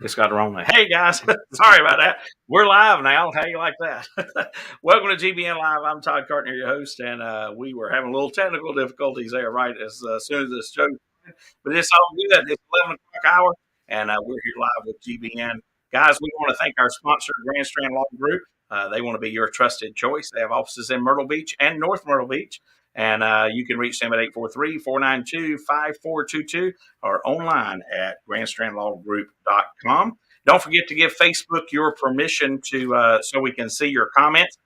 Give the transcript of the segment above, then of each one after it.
It's got the wrong name. Hey guys, sorry about that. We're live now. How you like that? Welcome to GBN Live. I'm Todd Cartner, your host, and we were having a little technical difficulties there right as soon as this show. But it's all good. It's 11 o'clock hour, and we're here live with GBN. Guys, we want to thank our sponsor, Grand Strand Law Group. They want to be your trusted choice. They have offices in Myrtle Beach and North Myrtle Beach. And you can reach them at 843-492-5422 or online at grandstrandlawgroup.com. Don't forget to give Facebook your permission to so we can see your comments.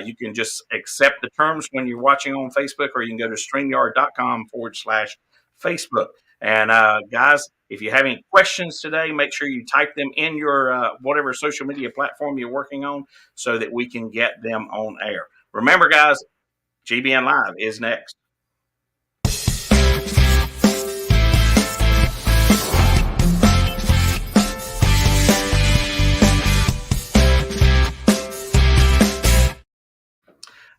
You can just accept the terms when you're watching on Facebook, or you can go to StreamYard.com/Facebook. And guys, if you have any questions today, make sure you type them in your whatever social media platform you're working on so that we can get them on air. Remember, guys, GBN Live is next.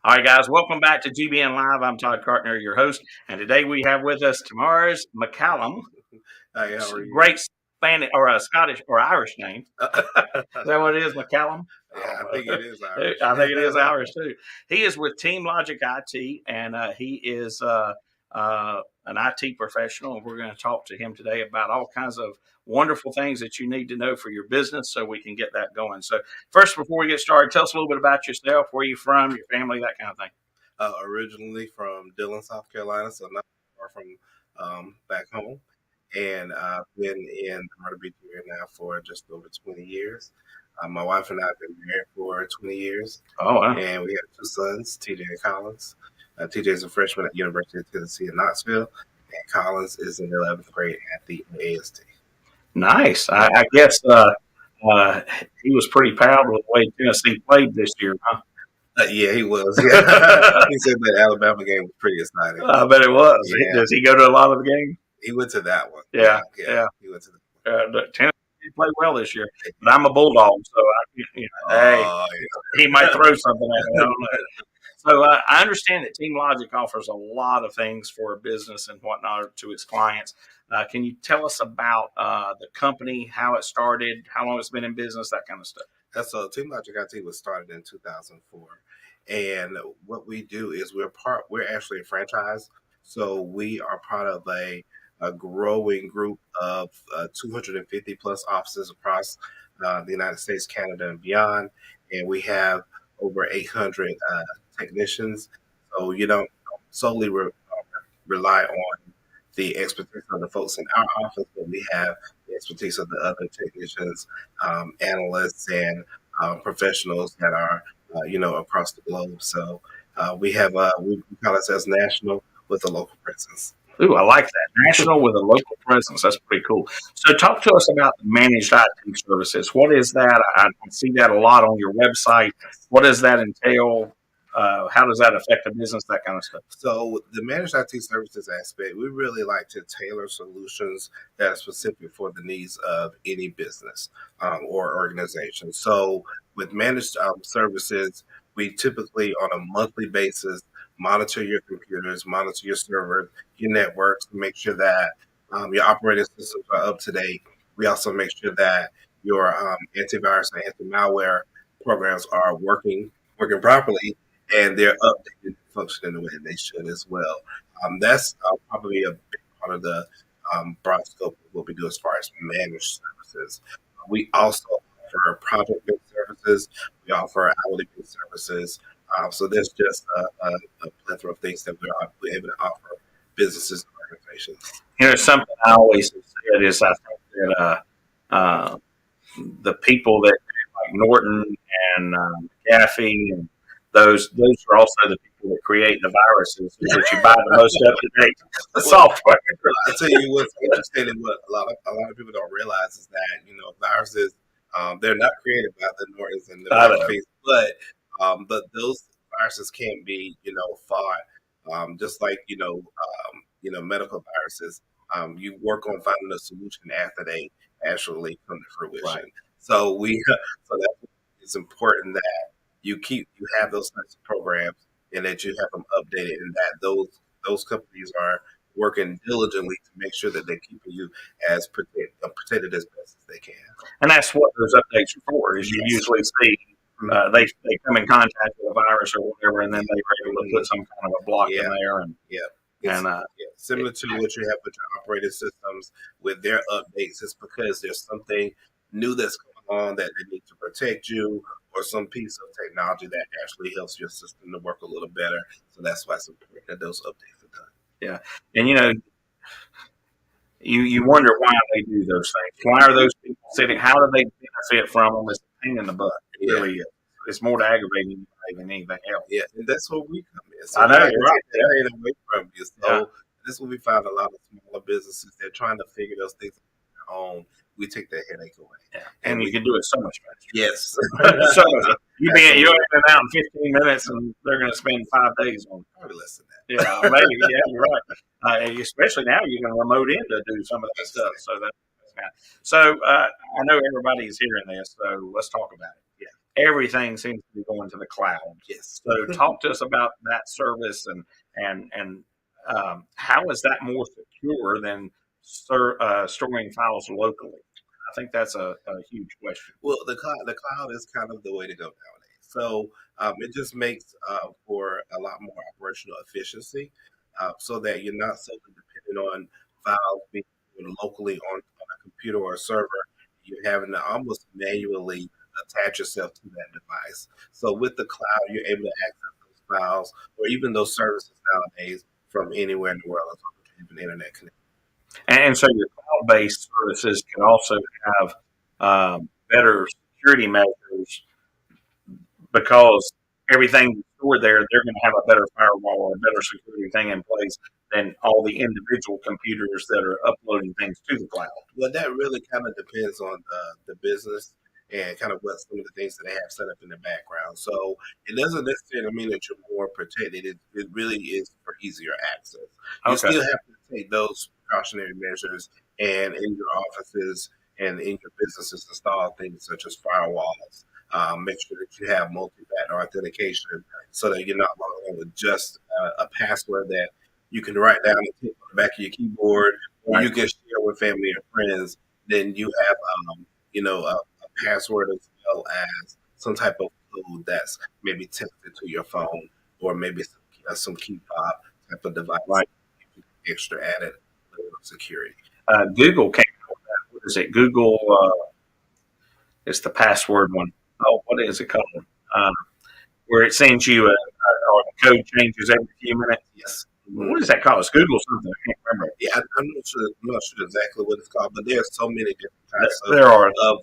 All right, guys, welcome back to GBN Live. I'm Todd Cartner, your host, and today we have with us T'Mars McCallum. Hi, how are you? Great Spanish or a Scottish or Irish name. Is that what it is, McCallum? Yeah, I think it is Irish. I think it is Irish too. He is with TeamLogic IT, and he is an IT professional. And we're going to talk to him today about all kinds of wonderful things that you need to know for your business so we can get that going. So first, before we get started, tell us a little bit about yourself, where you're from, your family, that kind of thing. Originally from Dillon, South Carolina, so not far from back home. And I've been in Myrtle Beach now for just over 20 years. My wife and I have been married for 20 years. Oh, wow. And we have two sons, TJ and Collins. TJ is a freshman at the University of Tennessee in Knoxville, and Collins is in 11th grade at the AST. Nice. I guess he was pretty proud with the way Tennessee played this year, huh? Yeah, he was. Yeah. He said that Alabama game was pretty exciting. I bet it was. Yeah. Does he go to a lot of the games? He went to that one. Yeah. He went to that one. Tennessee did play well this year, but I'm a Bulldog, so he might throw something at me. I don't know. So I understand that TeamLogic offers a lot of things for a business and whatnot to its clients. Can you tell us about the company, how it started, how long it's been in business, that kind of stuff? So TeamLogic IT was started in 2004, and what we do is we're actually a franchise. So we are part of a growing group of 250 plus offices across the United States, Canada, and beyond, and we have over 800 technicians. So you don't solely rely on the expertise of the folks in our office, but we have the expertise of the other technicians, analysts, and professionals that are across the globe. So we have we call ourselves national with a local presence. Ooh, I like that. National with a local presence. That's pretty cool. So talk to us about the managed IT services. What is that? I see that a lot on your website. What does that entail? How does that affect the business, that kind of stuff? So the managed IT services aspect, we really like to tailor solutions that are specific for the needs of any business or organization. So with managed services, we typically on a monthly basis monitor your computers, monitor your servers, your networks, to make sure that your operating systems are up to date. We also make sure that your antivirus and anti-malware programs are working properly, and they're updated and functioning the way they should as well. That's probably a big part of the broad scope of what we do as far as managed services. We also offer project-based services. We offer hourly-based services. So there's just a plethora of things that we're able to offer businesses and organizations. Something I always said is I think that the people that like Norton and McAfee and those are also the people that create the viruses that you buy the most up to date software. I'll tell you what's interesting and what a lot of people don't realize is that viruses they're not created by the Nortons and the McAfees, but those viruses can be fought just like medical viruses. You work on finding a solution after they actually come to fruition. Right. So that's it's important that you have those types of programs and that you have them updated, and that those companies are working diligently to make sure that they're keeping you as protected as best as they can. And that's what those updates are for. Is you usually see they come in contact with a virus or whatever, and then they were able to put some kind of a block in there. And similar to what you have with your operating systems with their updates, it's because there's something new that's going on that they need to protect you, or some piece of technology that actually helps your system to work a little better. So that's why it's important that those updates are done. Yeah, and you wonder why they do those things. Why are those people sitting? How do they benefit from them? It's a pain in the butt. It really is. It's more to aggravate you than anything else. Yeah, and that's where we come in. So I know, you're right. That away from you. So this is what we find a lot of smaller businesses. They're trying to figure those things out on their own. We take that headache away. Yeah. And you can do it so much faster. Yes. So you're in and out in 15 minutes, and they're going to spend 5 days on it. Probably less than that. Yeah, maybe. Yeah, you're right. Especially now, you can remote in to do some of that stuff. So that's nice. So I know everybody's hearing this, so let's talk about it. Yeah, everything seems to be going to the cloud. Yes. So talk to us about that service and how is that more secure than storing files locally? I think that's a huge question. Well, the cloud is kind of the way to go nowadays. So it just makes for a lot more operational efficiency, so that you're not solely dependent on files being locally on a computer or a server. You're having to almost manually attach yourself to that device. So with the cloud, you're able to access those files or even those services nowadays from anywhere in the world as long as you have an internet connection. And so your cloud-based services can also have better security measures because everything stored there, they're going to have a better firewall or a better security thing in place than all the individual computers that are uploading things to the cloud. Well, that really kind of depends on the business and kind of what some of the things that they have set up in the background. So it doesn't necessarily mean that you're more protected. It really is for easier access. You still have to take those precautionary measures and in your offices and in your businesses install things such as firewalls. Make sure that you have multi-factor authentication so that you're not logging in with just a password that you can write down and take on the back of your keyboard, or you can share with family or friends. Then you have, a password as well as some type of code that's maybe texted to your phone, or maybe some key fob type of device. Right. Extra added level of security. Google came out with that. What is it? Google. It's the password one. Oh, what is it called? Where it sends you a code changes every few minutes. Yes. What is that called? It's Google something. I can't remember. Yeah, I'm not sure exactly what it's called, but there's so many different types of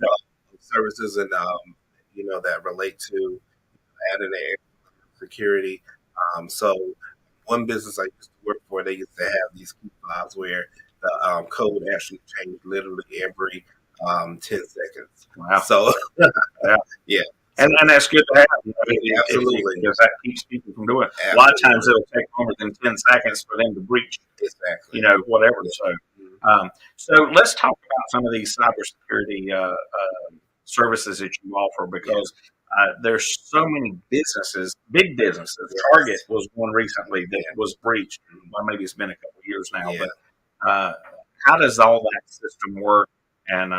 services and that relate to adding security. So one business I used to work for, they used to have these key fobs where the code actually changed literally every 10 seconds. Wow. So yeah. And that's good to have. Absolutely. Because that keeps people from doing it. Absolutely. A lot of times it'll take longer than 10 seconds for them to breach. Exactly. Whatever. So let's talk about some of these cybersecurity services that you offer, because there's so many businesses, big businesses. Yes. Target was one recently that was breached. Well, maybe it's been a couple of years now. Yeah. But how does all that system work? And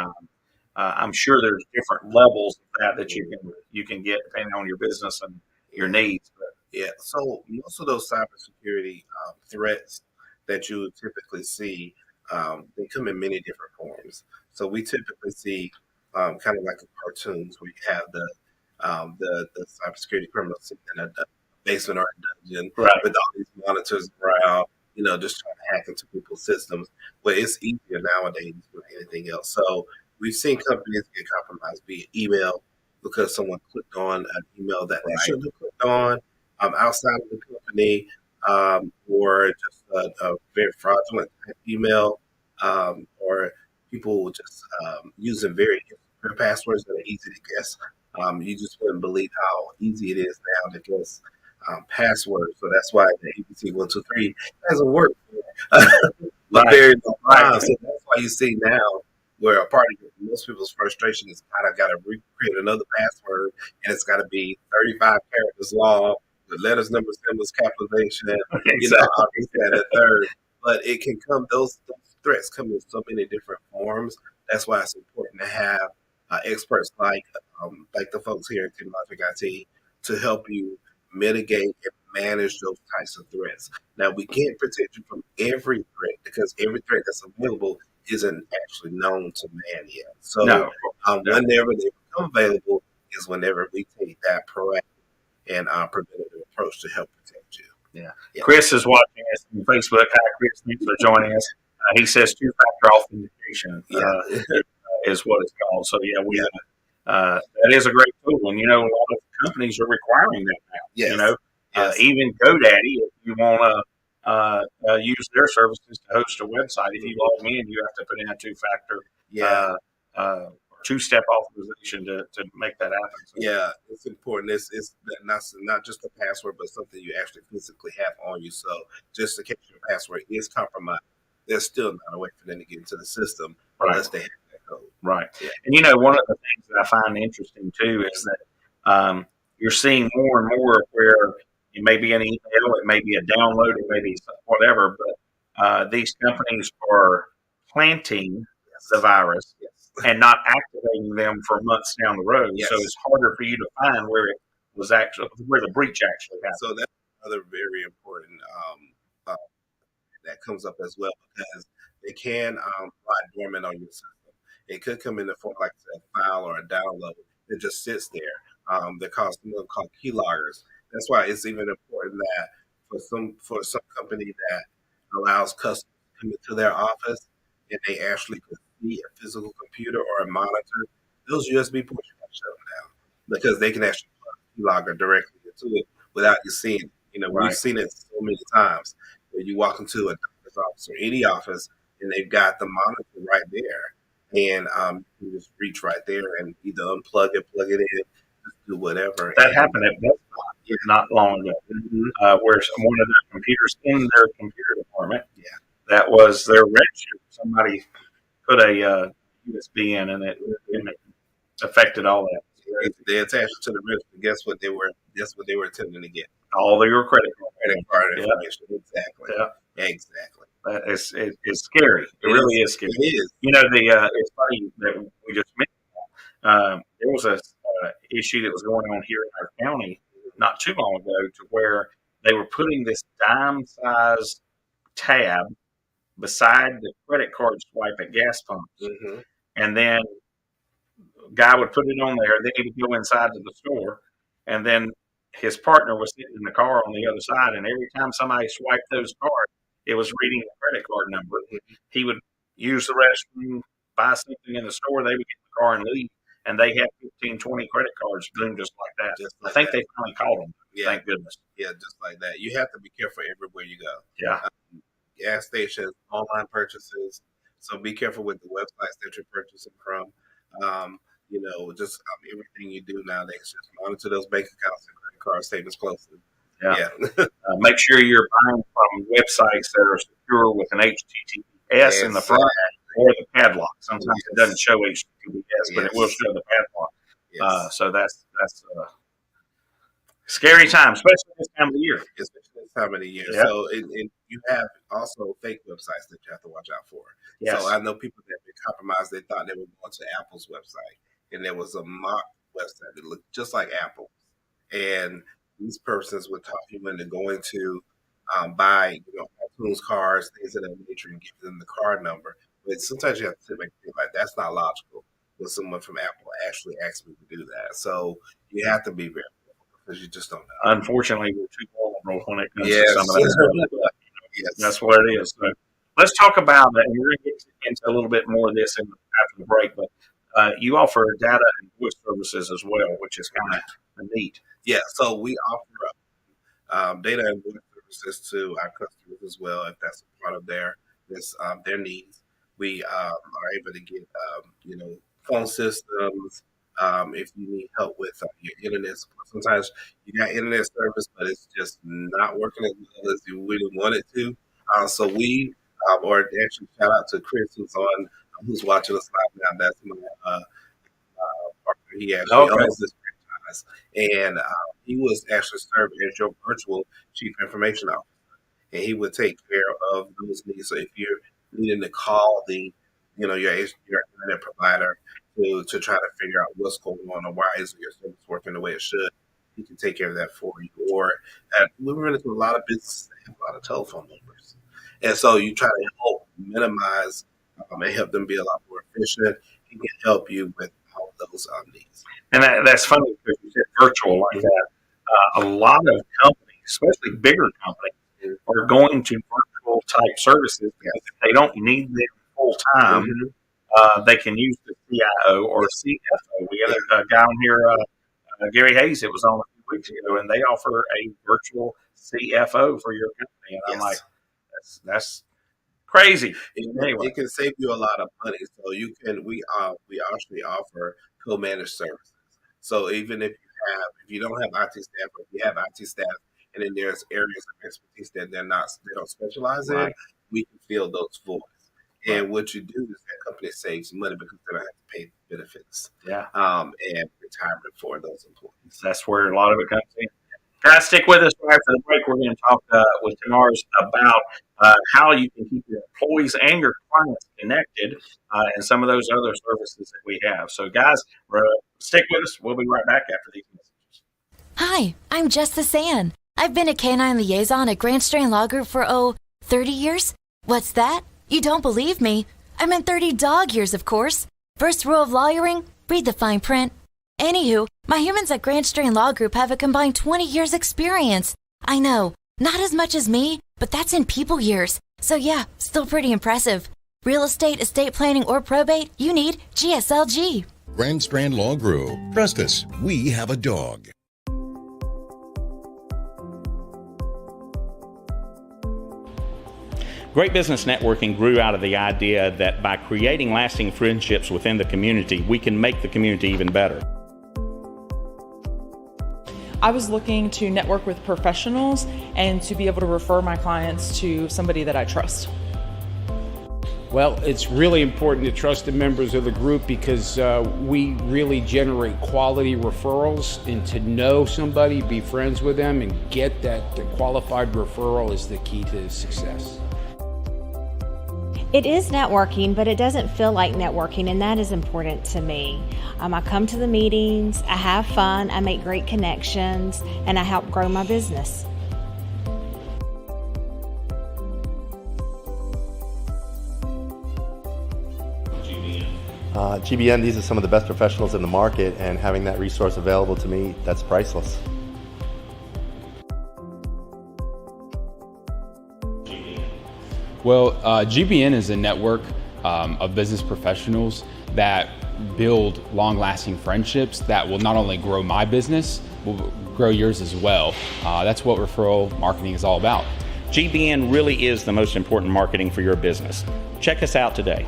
I'm sure there's different levels of that you can get depending on your business and your needs. But yeah, so most of those cybersecurity threats that you typically see, they come in many different forms. So we typically see kind of like cartoons where you have the cybersecurity criminals sitting in a basement or a dungeon with all these monitors around, just trying to hack into people's systems. But it's easier nowadays than anything else. So we've seen companies get compromised via email because someone clicked on an email that they shouldn't have clicked on outside of the company, or just a very fraudulent email, or people just using very different passwords that are easy to guess. You just wouldn't believe how easy it is now to guess passwords. So that's why the ABC 123 hasn't worked for a very long time. So that's why you see now where a part of most people's frustration is kind of got to recreate another password, and it's got to be 35 characters long with letters, numbers, symbols, capitalization, this, that, and third. but it can come. Those threats come in so many different forms. That's why it's important to have experts like the folks here at TeamLogic IT to help you mitigate and manage those types of threats. Now, we can't protect you from every threat because every threat that's available isn't actually known to man yet. So, No, whenever they become available is whenever we take that proactive and preventative approach to help protect you. Yeah. Chris is watching us on Facebook. Hi, Chris. Thanks for joining us. He says two-factor authentication is what it's called. So, that is a great tool. And, a lot of companies are requiring that now. Yes. Even GoDaddy, if you want to use their services to host a website, if you log in, you have to put in a two-factor two-step authorization to make that happen. So. Yeah, it's important. It's not just a password, but something you actually physically have on you. So just in case your password is compromised, there's still not a way for them to get into the system unless they have that code. Right. Yeah. And one of the things that I find interesting too is that you're seeing more and more where it may be an email, it may be a download, it may be whatever, but these companies are planting the virus and not activating them for months down the road. So it's harder for you to find where it was actually, where the breach actually happened. So that's another very important that comes up as well, because they can lie dormant on your system. It could come in the form like a file or a download that just sits there. They're called keyloggers. That's why it's even important that for some company that allows customers to come into their office and they actually could see a physical computer or a monitor, those USB ports you got to shut them down because they can actually plug a keylogger directly into it without you seeing it. We've seen it so many times where you walk into a doctor's office or any office and they've got the monitor right there, and you just reach right there and either unplug it, plug it in, just do whatever. That happened at Best Buy not long ago, where one of their computers in their computer department, that was their register. Somebody put a USB in, and it affected all that. They attached it to the register. Guess what they were attempting to get? All your credit card information. Exactly. Yeah. Exactly. It's scary. It really is scary. It is. It's funny that we just mentioned. There was a issue that was going on here in our county not too long ago, to where they were putting this dime-sized tab beside the credit card swipe at gas pumps, and then guy would put it on there, then he would go inside to the store, and then his partner was sitting in the car on the other side, and every time somebody swiped those cards, it was reading the credit card number. He would use the restroom, buy something in the store, they would get in the car and leave, and they had 15, 20 credit cards doing just like that. I think they finally caught them. Thank goodness. Yeah, just like that. You have to be careful everywhere you go. Yeah. Gas stations, online purchases. So be careful with the websites that you're purchasing from. Everything you do nowadays, just monitor those bank accounts and credit card statements closely. Yeah. Make sure you're buying from websites that are secure with an HTTPS in the front or the padlock. Sometimes it doesn't show HTTPS, but it will show the padlock. So that's scary time, especially this time of the year. So, and you have also fake websites that you have to watch out for. So I know people that have been compromised. They thought they were going to Apple's website, and there was a mock website that looked just like Apple. And these persons would talk you into going to buy, iTunes cards, things of that nature, and give them the card number. But sometimes you have to sit back and think like, that's not logical when someone from Apple actually asked me to do that. So you have to be very careful because you just don't know. Unfortunately, we're too vulnerable when it comes to some of that stuff. That's what it is. So let's talk about that. And we're going to get into a little bit more of this after the break. But you offer data and voice services as well, which is kind of neat. Yeah, so we offer data and voice services to our customers as well, if that's a part of their needs. We are able to get phone systems. If you need help with your internet support, sometimes you got internet service, but it's just not working as well as you really want it to. So we, or actually shout out to Chris who's watching us live now. That's my partner. He actually owns this franchise, and he was actually served as your virtual chief information officer. and he would take care of those needs. So if you're needing to call your internet provider to try to figure out what's going on or why isn't your service working the way it should, he can take care of that for you. Or we run into a lot of businesses that have a lot of telephone numbers, and so you try to help minimize and help them be a lot more efficient. He can help you with all of those needs. And that's funny because you said virtual like that. A lot of companies, especially bigger companies, are going to virtual type services because if they don't need them full time, they can use the CIO or CFO. We had a guy on here, Gary Hayes, it was on a few weeks ago, and they offer a virtual CFO for your company. And I'm like, that's crazy. Anyway, it can save you a lot of money. So we actually offer co-managed services. So even if you don't have IT staff, or if you have IT staff, and then there's areas of expertise that they don't specialize in, we can fill those voids. And what you do is that company saves money because they don't have to pay benefits, and retirement for those employees. That's where a lot of it comes in. Guys, stick with us right after the break. We're going to talk with T'Mars about how you can keep your employees and your clients connected, and some of those other services that we have. So, guys, stick with us. We'll be right back after these messages. Hi, I'm Jess the San. I've been a canine liaison at Grand Strand Law Group for, 30 years? What's that? You don't believe me? I meant 30 dog years, of course. First rule of lawyering, read the fine print. Anywho, my humans at Grand Strand Law Group have a combined 20 years experience. I know, not as much as me, but that's in people years. So yeah, still pretty impressive. Real estate, estate planning, or probate, you need GSLG. Grand Strand Law Group. Trust us, we have a dog. Great Business Networking grew out of the idea that by creating lasting friendships within the community, we can make the community even better. I was looking to network with professionals and to be able to refer my clients to somebody that I trust. Well, it's really important to trust the members of the group because we really generate quality referrals, and to know somebody, be friends with them, and get that qualified referral is the key to success. It is networking, but it doesn't feel like networking, and that is important to me. I come to the meetings, I have fun, I make great connections, and I help grow my business. GBN, these are some of the best professionals in the market, and having that resource available to me, that's priceless. Well, GBN is a network of business professionals that build long-lasting friendships that will not only grow my business, will grow yours as well. That's what referral marketing is all about. GBN really is the most important marketing for your business. Check us out today.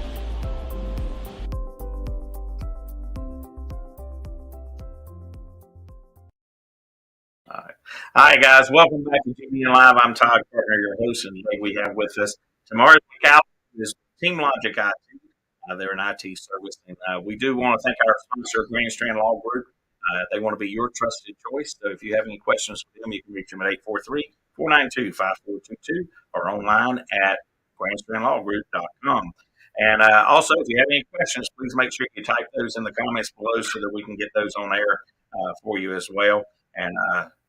Hi, guys. Welcome back to GBN Live. I'm Todd Carter, your host, and today we have with us T'Mars McCallum, is TeamLogic IT. They're an IT service, and we do want to thank our sponsor, Grand Strand Law Group. They want to be your trusted choice. So if you have any questions for them, you can reach them at 843-492-5422 or online at grandstrandlawgroup.com. And also, if you have any questions, please make sure you type those in the comments below so that we can get those on air for you as well. And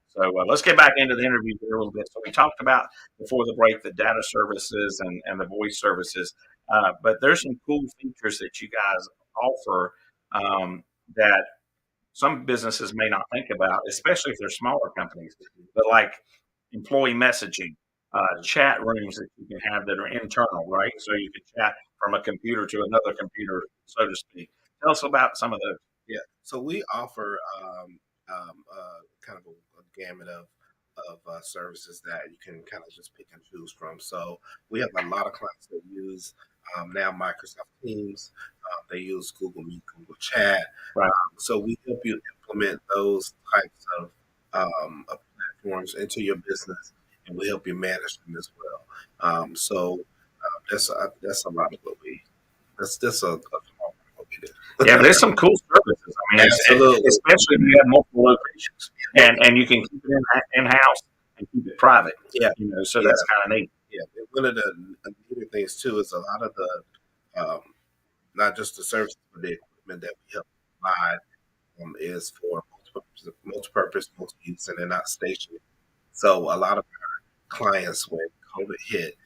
so let's get back into the interview here a little bit. So we talked about before the break the data services and the voice services, but there's some cool features that you guys offer that some businesses may not think about, especially if they're smaller companies, but like employee messaging, chat rooms that you can have that are internal, right? So you can chat from a computer to another computer, so to speak. Tell us about some of those. Yeah, so we offer kind of a gamut of services that you can kind of just pick and choose from. So we have a lot of clients that use now Microsoft Teams. They use Google Meet, Google Chat. Right. So we help you implement those types of platforms into your business, and we help you manage them as well. That's a lot of what we. That's a small part of what we do. Yeah, but there's some cool services. I mean, especially if you have multiple locations, and you can keep it in house. and keep it private. Yeah. So that's kind of neat. Yeah. And one of the neater things too is a lot of the not just the services, but the equipment that we help provide is for multi-purpose, multi-use, and they're not stationary. So a lot of our clients, when COVID hit,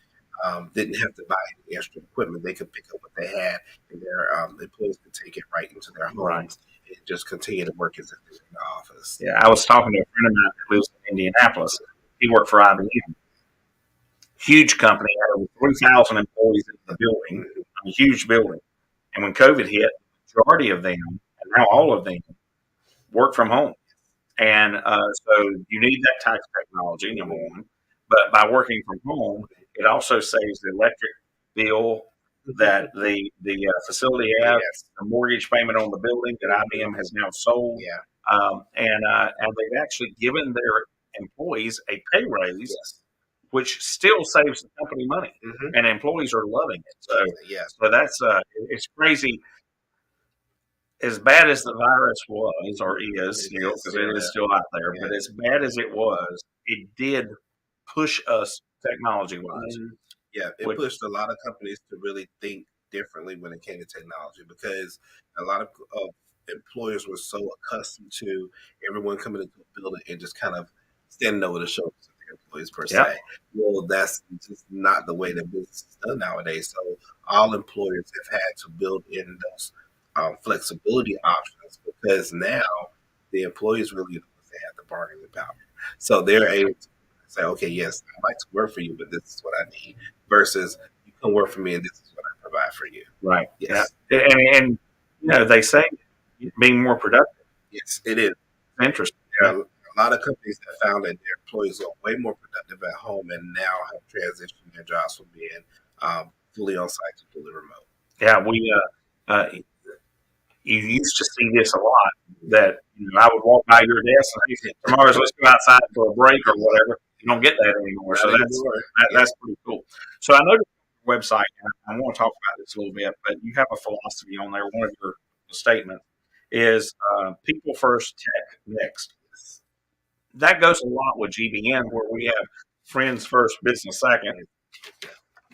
didn't have to buy any extra equipment. They could pick up what they had, and their employees could take it right into their homes and just continue to work as if they were in the office. Yeah, I was talking to a friend of mine that lives in Indianapolis. He worked for IBM. Huge company, had over 3,000 employees in the building, a huge building. And when COVID hit, the majority of them, and now all of them, work from home. And so you need that type of technology, number one. But by working from home, it also saves the electric bill that the facility has, the mortgage payment on the building that IBM has now sold. And they've actually given their employees a pay raise, which still saves the company money. And employees are loving it. So that's it's crazy. As bad as the virus was, or is, because it is still out there, but as bad as it was, it did push us technology-wise. Yeah, it pushed a lot of companies to really think differently when it came to technology, because a lot of employers were so accustomed to everyone coming into a building and just kind of standing over the shoulders of their employees per se. Well, that's just not the way that business is done nowadays. So all employers have had to build in those flexibility options, because now the employees really have the bargaining power. So they're able to say, okay, yes, I'd like to work for you, but this is what I need, versus you come work for me and this is what I provide for you. Right. Yes. Yeah. And they say being more productive. Yes, it is. Interesting. Yeah. A lot of companies have found that their employees are way more productive at home and now have transitioned their jobs from being fully on site to fully remote. Yeah, you used to see this a lot, that I would walk by your desk and say, tomorrow let's go outside for a break or whatever. You don't get that anymore. So that's pretty cool. So I noticed on your website, and I want to talk about this a little bit, but you have a philosophy on there. One of your statements is people first, tech next. That goes a lot with GBN, where we have friends first, business second,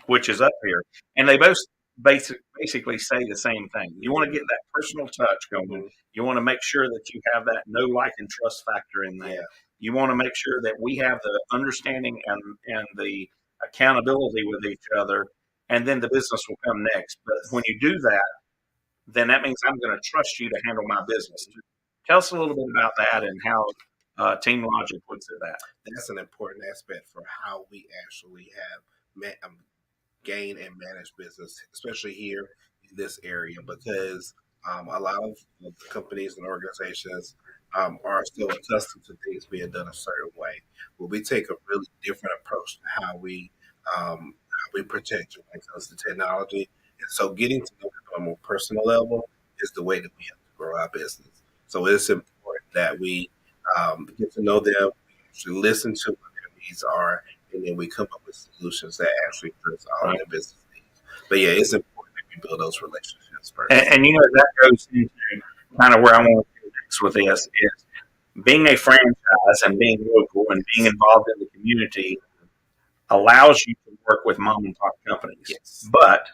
which is up here. And they both basically say the same thing. You want to get that personal touch going. You want to make sure that you have that know, like, and trust factor in there. You want to make sure that we have the understanding and the accountability with each other, and then the business will come next. But when you do that, then that means I'm going to trust you to handle my business. Tell us a little bit about that and how TeamLogic looks at that. That's an important aspect for how we actually have gain and manage business, especially here in this area, because a lot of the companies and organizations are still accustomed to things being done a certain way. But we take a really different approach to how we protect when it comes to technology. And so getting to know them on a more personal level is the way that we have to grow our business. So it's important that we get to know them, we actually listen to what their needs are, and then we come up with solutions that actually address all of their business needs. But yeah, it's important that we build those relationships first. And that goes into kind of where I want to go next with this, is being a franchise and being local and being involved in the community allows you to work with mom and pop companies. But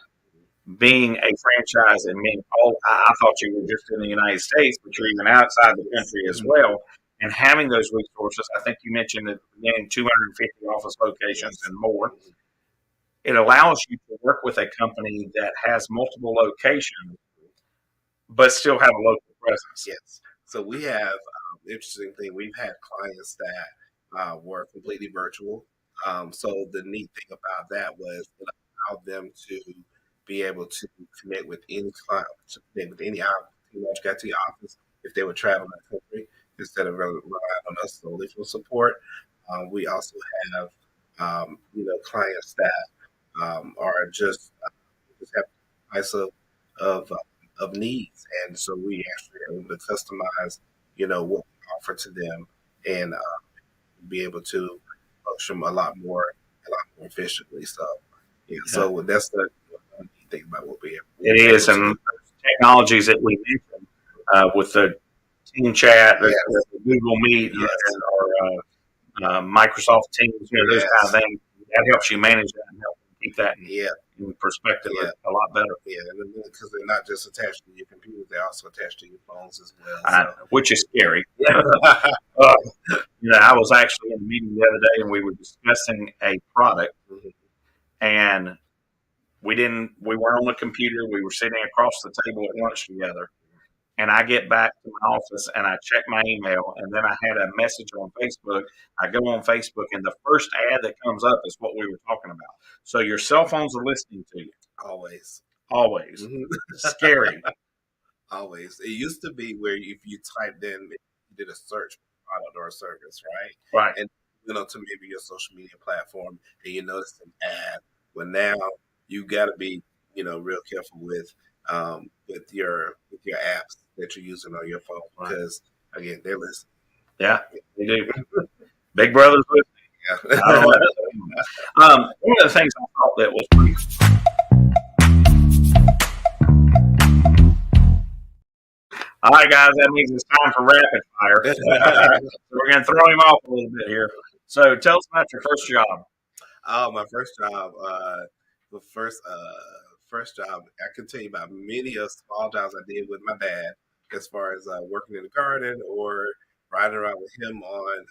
being a franchise and being I thought you were just in the United States, but you're even outside the country as well. And having those resources, I think you mentioned at the beginning, 250 office locations and more. It allows you to work with a company that has multiple locations, but still have a local presence. Yes. So we have interesting thing. We've had clients that were completely virtual. So the neat thing about that was it allowed them to be able to connect with any client, to connect with any TeamLogic IT office if they were traveling the country, instead of relying on us solely for support. We also have, clients that are just have types of needs, and so we actually are able to customize, what we offer to them, and be able to function a lot more efficiently. So, so that's the neat thing about what we have. It is, and technologies that we mentioned with the Team Chat, the Google Meet, or Microsoft Teams, those kind of things. That helps you manage that and help keep that in perspective a lot better. Yeah, because they're not just attached to your computer; they're also attached to your phones as well. Which is scary. I was actually in a meeting the other day, and we were discussing a product, and we weren't on the computer. We were sitting across the table at lunch together. And I get back to my office and I check my email, and then I had a message on Facebook. I go on Facebook, and the first ad that comes up is what we were talking about. So your cell phones are listening to you. Always. Scary. Always. It used to be where if you typed in, you did a search for a product or a service, right? Right. And to maybe your social media platform, and you notice an ad. Well, now you got to be real careful with your apps that you're using on your phone, because again, they're listening. Yeah, they do. Big Brother's listening. Yeah. I don't know. One of the things I thought that was pretty. All right, guys, that means it's time for rapid fire. So we're going to throw him off a little bit here. So tell us about your first job. My first job, the first job, I can tell you about many of small jobs I did with my dad, as far as working in the garden or riding around with him on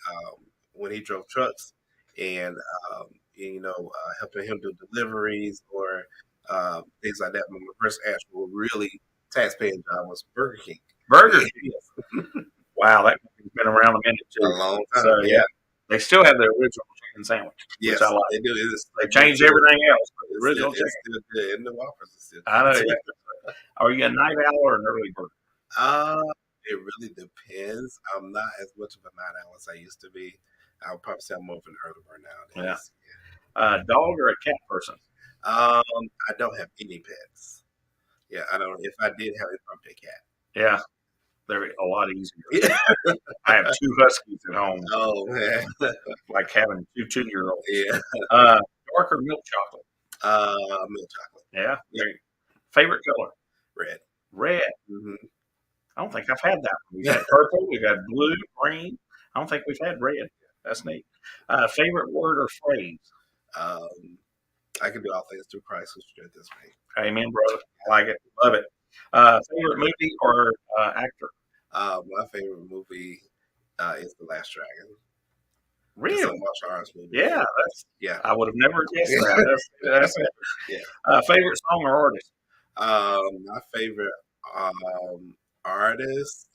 when he drove trucks, and helping him do deliveries or things like that. But my first actual really tax-paying job was Burger King. Burger King. Wow, that company's been around a minute too. A long time. So, yeah. They still have their original chicken sandwich. Yes, which I like. they do. They changed everything else, but the original chicken. It's still good, and the Whoppers are still good. I know. Yeah. Are you a night owl or an early bird? It really depends. I'm not as much of a night owl as I used to be. I would probably say I'm more of an early bird nowadays. Yeah. Dog or a cat person? I don't have any pets. Yeah, I don't. If I did have it, I'd pick a cat. Yeah. They're a lot easier. I have 2 huskies at home. Oh, man. Like having 2 2-year-olds. Yeah. Dark or milk chocolate? Milk chocolate. Yeah. Favorite color? Red. Red. Mm-hmm. I don't think I've had that one. We've had purple. We've had blue, green. I don't think we've had red. That's neat. Favorite word or phrase? I can do all things through Christ who strengthens this me. Amen, brother. I like it. Love it. Favorite movie or actor? My favorite movie is The Last Dragon. Really? It's a martial arts movie. Yeah, I would have never guessed that. That's it. Yeah. Favorite song or artist? My favorite artist,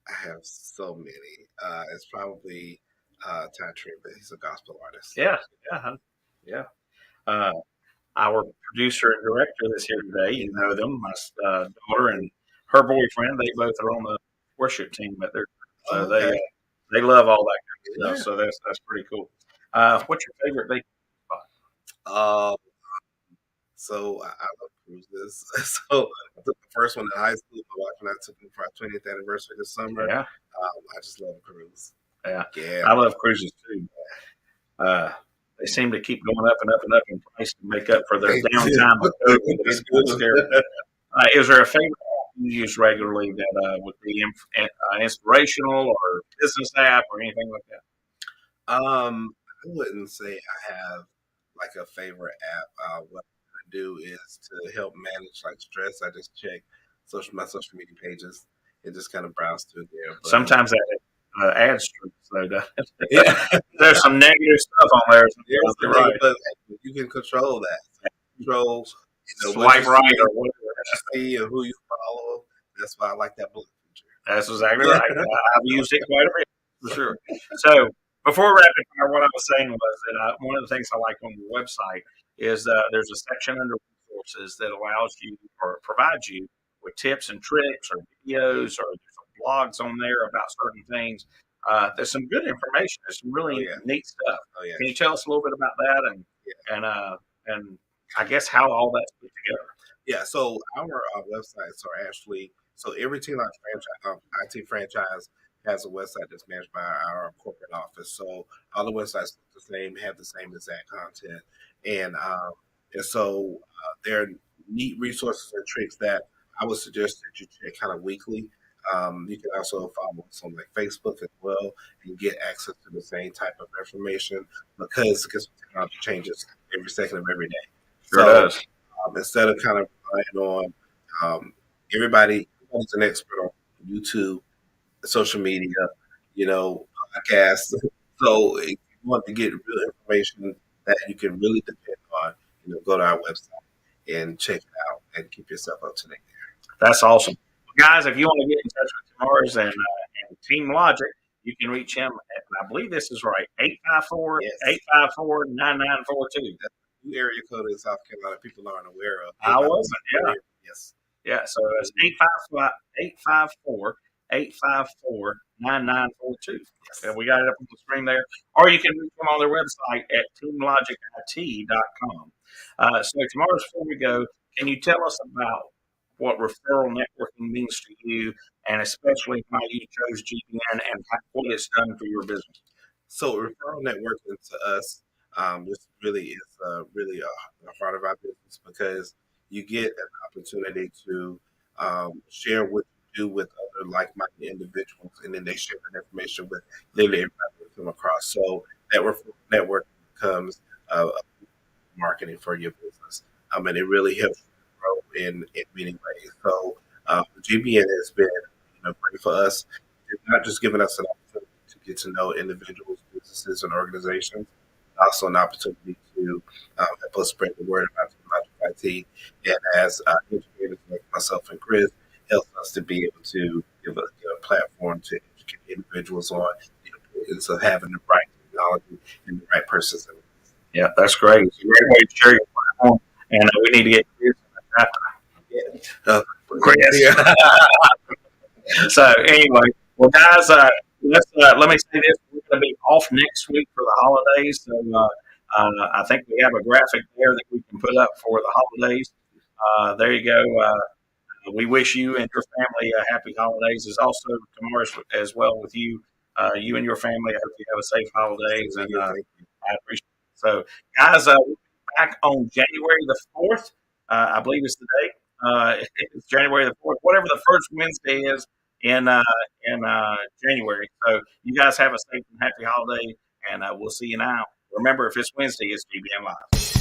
I have so many. It's probably Ty Tribbett. He's a gospel artist. Yeah. Our producer and director that's here today, you know them, my daughter and her boyfriend. They both are on the worship team at their so they love all that kind of stuff. So that's pretty cool. What's your favorite vacation spot? So I love cruises. So I took the first one in high school. My wife and I took it for our 20th anniversary this summer. Yeah. I just love a cruise. Yeah. Yeah. I love cruises too. They seem to keep going up and up and up in price to make up for their downtime with COVID. It's scary. Is there a favorite app you use regularly that would be inspirational or business app or anything like that? I wouldn't say I have like a favorite app. What I do is to help manage like stress. I just check my social media pages and just kind of browse through there. But sometimes that ad strips though. There's some negative stuff on there. Right. But you can control that. Control swipe right or whatever you see and who you follow. That's why I like that bullet feature. That's exactly right. I've used it quite a bit for sure. So before rapid fire, what I was saying was that one of the things I like on your website is there's a section under resources that allows you or provides you with tips and tricks or videos or blogs on there about certain things. There's some good information. There's some really neat stuff. Can you tell us a little bit about that and I guess how all that's put together? Yeah, so our websites are actually every TeamLogic IT franchise has a website that's managed by our corporate office. So all the websites look the same, have the same exact content, and so there are neat resources and tricks that I would suggest that you check kind of weekly. You can also follow us on like Facebook as well and get access to the same type of information because technology changes every second of every day. Sure So does. instead of kind of relying on everybody's an expert on YouTube, social media, podcasts. So if you want to get real information that you can really depend on, go to our website and check it out and keep yourself up to date. That's awesome. Guys, if you want to get in touch with T'Mars and TeamLogic, you can reach him at, I believe this is right, 854 Yes. 854 9942. That's a new area code in South Carolina people aren't aware of. I wasn't, yeah. Yes. Yeah, so it's 854 854 9942. Yes. We got it up on the screen there. Or you can reach them on their website at TeamLogicIT.com. So, tomorrow, before we go, can you tell us about what referral networking means to you, and especially why you chose GBN and what it's done for your business? So referral networking to us, this really is really a heart of our business because you get an opportunity to share what you do with other like-minded individuals, and then they share that information with literally everybody they come across. So that referral network becomes marketing for your business, and it really helps you grow in many ways. So GBN has been great for us. It's not just giving us an opportunity to get to know individuals, businesses, and organizations, but also an opportunity to help us spread the word about TeamLogic IT. And as educators like myself and Chris, helps us to be able to give a platform to educate individuals on the importance of having the right technology and the right persons. Yeah, that's great. It's a great way to share your platform, and we need to get Chris after. Chris. So anyway, well, guys, let me say this: we're going to be off next week for the holidays. So I think we have a graphic there that we can put up for the holidays. There you go. We wish you and your family happy holidays. Is also tomorrow as well with you, you and your family. I hope you have a safe holidays, and I appreciate it. So, guys, we'll be back on January the 4th. I believe it's the date. It's January the 4th, whatever the first Wednesday is in January. So, you guys have a safe and happy holiday, and we'll see you now. Remember, if it's Wednesday, it's GBN Live.